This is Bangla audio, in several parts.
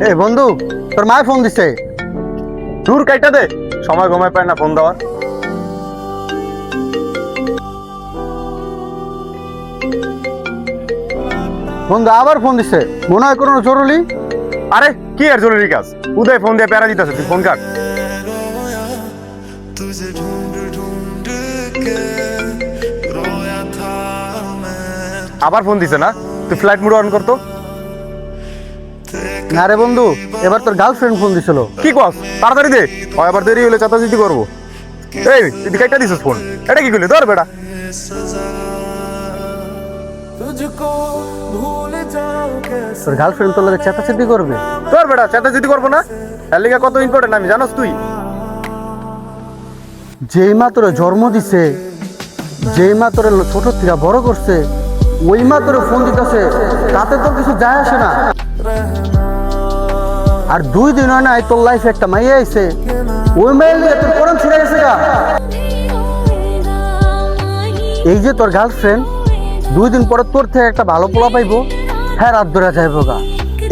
এই বন্ধু, তোর মায় ফোন দিছে। দূর কাইটা দে, সময় গমায় পায় না ফোন দেওয়ার। বন্ধু আবার ফোন দিছে, মনে হয় কোনো জরুরি। আরে কি আর জরুরি কাজ? উদয় ফোন দিয়ে প্যারা দিতেছে, তুই ফোন কাট। तुझे ढूंढ ढूंढ के रोया था मैं। আবার ফোন দিছে না? তুই ফ্লাইট মোড অন করতো। না রে বন্ধু, এবার তোর গার্লফ্রেন্ড ফোন দিছিল। কি কস? তাড়াতাড়ি দে, হয় আবার দেরি হলে চাতাচিতি করবো। এই তুই কাইটা দিছিস ফোন, এটা কি করলি? ধর বেটা। तुझको भूल जाऊं कैसे। তোর গার্লফ্রেন্ড তোর লাগে চেতাচেতি করবে। ধর বেটা, চাতাচিতি করবো না? এর লিগা কত ইম্পর্টেন্ট আমি জানোস তুই? যেই মা তোর জন্ম দিছে, যেই মা তোর ছোট থেকে বড় করছে, ওই মা তোর ফোন দিতেছে, তাতে তোর কিছু যায় আসে না। আর 2 দিন হয় না তোর লাইফে একটা মাইয়া আইছে, ওই মাইয়ের লিগে তোর কোরআন ছিঁড়ে গেছে গা। এই যে তোর গার্লফ্রেন্ড 2 দিন পরে তোর থেকে একটা ভালো পোলা পাইবো, হ্যাঁ রাত ধরে যাইব গা।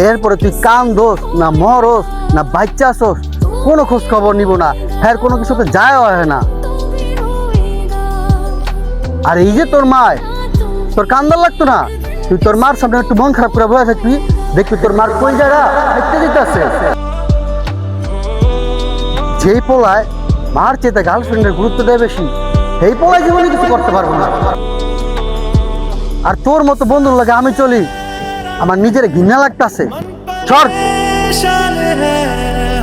এরপরে তুই কান দোস না মরস না বাচ্চা আসস, কোনো খোঁজ খবর নিব না, হ্যাঁ কোনো কিছুতে যায় হয় না। আর এই যে তোর মায়, তোর কান্দার লাগতো না? তুই তোর মার সামনে একটু মন খারাপ করে বসে থাকবি, দেখবি তোর মার কই জায়গা দেখতে দিতেছে। যেই পোলায় মার চেয়ে গার্লফ্রেন্ডের গুরুত্ব দেয় বেশি, এই পোলায় জীবনে কিছু করতে পারবো না। আর তোর মতো বন্ধুর লাগে আমি চলি, আমার নিজের ঘৃণা লাগতাছে। চল। परेशान है